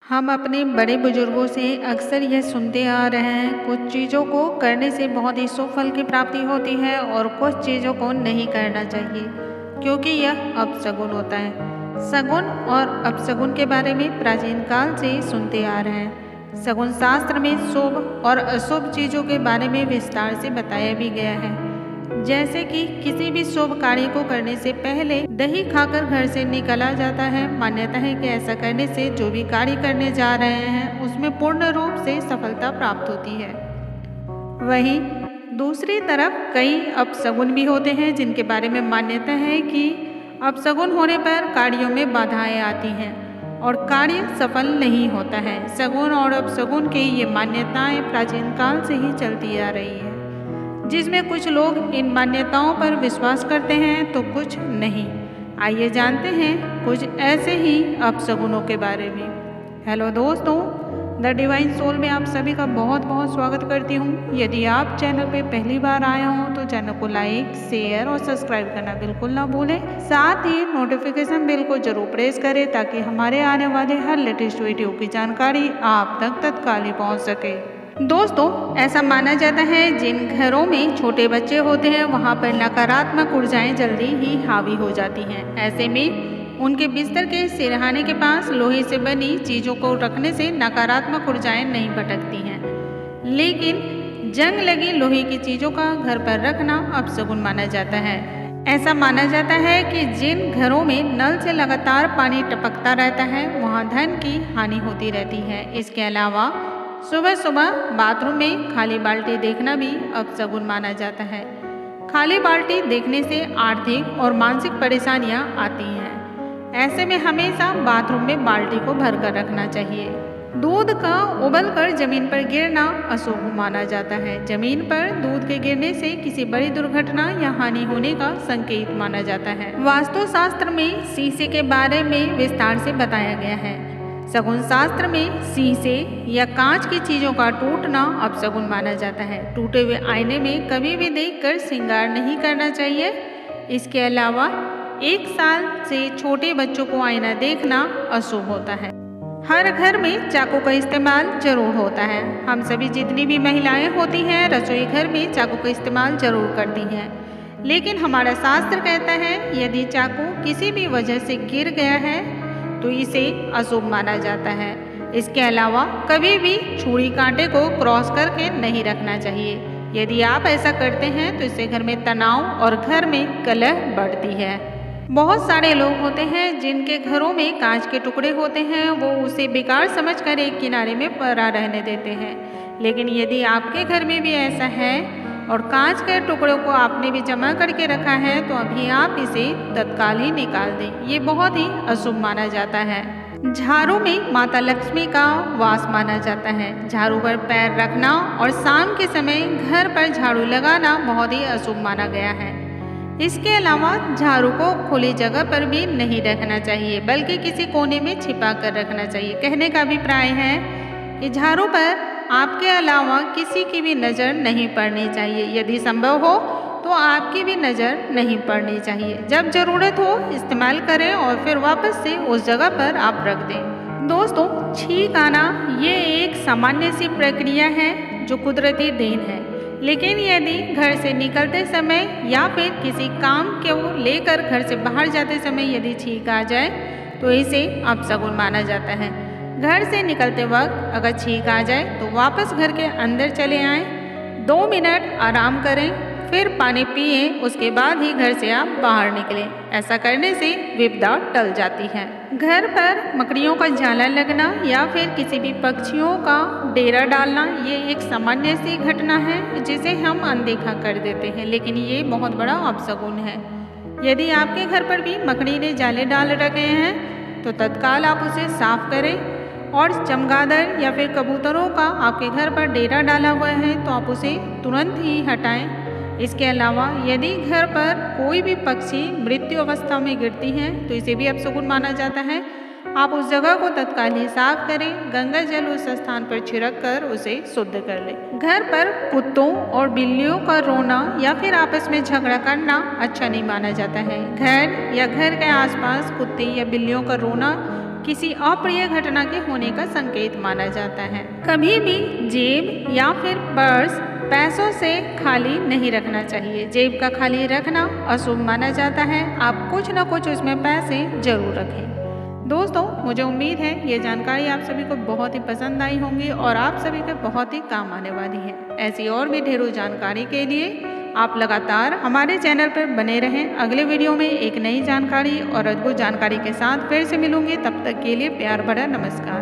हम अपने बड़े बुजुर्गों से अक्सर यह सुनते आ रहे हैं, कुछ चीज़ों को करने से बहुत ही शुभ फल की प्राप्ति होती है और कुछ चीज़ों को नहीं करना चाहिए क्योंकि यह अपशगुन होता है। शगुन और अपशगुन के बारे में प्राचीन काल से सुनते आ रहे हैं। शगुन शास्त्र में शुभ और अशुभ चीज़ों के बारे में विस्तार से बताया भी गया है, जैसे कि किसी भी शुभ कार्य को करने से पहले दही खाकर घर से निकला जाता है। मान्यता है कि ऐसा करने से जो भी कार्य करने जा रहे हैं उसमें पूर्ण रूप से सफलता प्राप्त होती है। वहीं दूसरी तरफ कई अपशगुन भी होते हैं जिनके बारे में मान्यता है कि अपशगुन होने पर कार्यों में बाधाएं आती हैं और कार्य सफल नहीं होता है। शगुन और अपशगुन की ये मान्यताएं प्राचीन काल से ही चलती आ रही है, जिसमें कुछ लोग इन मान्यताओं पर विश्वास करते हैं तो कुछ नहीं। आइए जानते हैं कुछ ऐसे ही अपशगुनों के बारे में। हेलो दोस्तों, द डिवाइन सोल में आप सभी का बहुत बहुत स्वागत करती हूँ। यदि आप चैनल पे पहली बार आए हों तो चैनल को लाइक, शेयर और सब्सक्राइब करना बिल्कुल ना भूलें। साथ ही नोटिफिकेशन बेल को जरूर प्रेस करें ताकि हमारे आने वाले हर लेटेस्ट वीडियो की जानकारी आप तक तत्काल ही पहुँच सके। दोस्तों, ऐसा माना जाता है जिन घरों में छोटे बच्चे होते हैं वहाँ पर नकारात्मक ऊर्जाएं जल्दी ही हावी हो जाती हैं। ऐसे में उनके बिस्तर के सिरहाने के पास लोहे से बनी चीज़ों को रखने से नकारात्मक ऊर्जाएं नहीं भटकती हैं, लेकिन जंग लगी लोहे की चीज़ों का घर पर रखना अपशगुन माना जाता है। ऐसा माना जाता है कि जिन घरों में नल से लगातार पानी टपकता रहता है वहाँ धन की हानि होती रहती है। इसके अलावा सुबह सुबह बाथरूम में खाली बाल्टी देखना भी अपशगुन माना जाता है। खाली बाल्टी देखने से आर्थिक और मानसिक परेशानियां आती हैं। ऐसे में हमेशा बाथरूम में बाल्टी को भर कर रखना चाहिए। दूध का उबल कर जमीन पर गिरना अशुभ माना जाता है। जमीन पर दूध के गिरने से किसी बड़ी दुर्घटना या हानि होने का संकेत माना जाता है। वास्तुशास्त्र में शीशे के बारे में विस्तार से बताया गया है। शगुन शास्त्र में शीशे या कांच की चीज़ों का टूटना अपशगुन माना जाता है। टूटे हुए आईने में कभी भी देखकर श्रृंगार नहीं करना चाहिए। इसके अलावा 1 साल से छोटे बच्चों को आईना देखना अशुभ होता है। हर घर में चाकू का इस्तेमाल जरूर होता है। हम सभी जितनी भी महिलाएं होती हैं रसोई घर में चाकू का इस्तेमाल जरूर करती हैं, लेकिन हमारा शास्त्र कहता है यदि चाकू किसी भी वजह से गिर गया है तो इसे अशुभ माना जाता है। इसके अलावा कभी भी छुरी कांटे को क्रॉस करके नहीं रखना चाहिए। यदि आप ऐसा करते हैं तो इससे घर में तनाव और घर में कलह बढ़ती है। बहुत सारे लोग होते हैं जिनके घरों में कांच के टुकड़े होते हैं, वो उसे बेकार समझकर एक किनारे में पड़ा रहने देते हैं। लेकिन यदि आपके घर में भी ऐसा है और कांच के टुकड़ों को आपने भी जमा करके रखा है तो अभी आप इसे तत्काल ही निकाल दें। ये बहुत ही अशुभ माना जाता है। झाड़ू में माता लक्ष्मी का वास माना जाता है। झाड़ू पर पैर रखना और शाम के समय घर पर झाड़ू लगाना बहुत ही अशुभ माना गया है। इसके अलावा झाड़ू को खुली जगह पर भी नहीं रखना चाहिए, बल्कि किसी कोने में छिपा कर रखना चाहिए। कहने का अभिप्राय है कि झाड़ू पर आपके अलावा किसी की भी नज़र नहीं पड़नी चाहिए। यदि संभव हो तो आपकी भी नज़र नहीं पड़नी चाहिए। जब ज़रूरत हो इस्तेमाल करें और फिर वापस से उस जगह पर आप रख दें। दोस्तों, छींक आना ये एक सामान्य सी प्रक्रिया है जो कुदरती देन है, लेकिन यदि घर से निकलते समय या फिर किसी काम को लेकर घर से बाहर जाते समय यदि छींक आ जाए तो इसे अपशगुन माना जाता है। घर से निकलते वक्त अगर छींक आ जाए तो वापस घर के अंदर चले आएं, 2 मिनट आराम करें, फिर पानी पिए, उसके बाद ही घर से आप बाहर निकलें। ऐसा करने से विपदा टल जाती है। घर पर मकड़ियों का जाला लगना या फिर किसी भी पक्षियों का डेरा डालना ये एक सामान्य सी घटना है जिसे हम अनदेखा कर देते हैं, लेकिन ये बहुत बड़ा अपशगुन है। यदि आपके घर पर भी मकड़ी ने जाले डाल रखे हैं तो तत्काल आप उसे साफ करें। और चमगादड़ या फिर कबूतरों का आपके घर पर डेरा डाला हुआ है तो आप उसे तुरंत ही हटाएं। इसके अलावा यदि घर पर कोई भी पक्षी मृत्यु अवस्था में गिरती हैं तो इसे भी अपशगुन माना जाता है। आप उस जगह को तत्काल ही साफ करें, गंगा जल उस स्थान पर छिड़क कर उसे शुद्ध कर लें। घर पर कुत्तों और बिल्लियों का रोना या फिर आपस में झगड़ा करना अच्छा नहीं माना जाता है। घर या घर के आसपास कुत्ते या बिल्लियों का रोना किसी अप्रिय घटना के होने का संकेत माना जाता है। कभी भी जेब या फिर पर्स पैसों से खाली नहीं रखना चाहिए। जेब का खाली रखना अशुभ माना जाता है। आप कुछ न कुछ उसमें पैसे जरूर रखें। दोस्तों, मुझे उम्मीद है ये जानकारी आप सभी को बहुत ही पसंद आई होंगी और आप सभी के बहुत ही काम आने वाली है। ऐसी और भी ढेरों जानकारी के लिए आप लगातार हमारे चैनल पर बने रहें। अगले वीडियो में एक नई जानकारी और अद्भुत जानकारी के साथ फिर से मिलूंगी। तब तक के लिए प्यार भरा नमस्कार।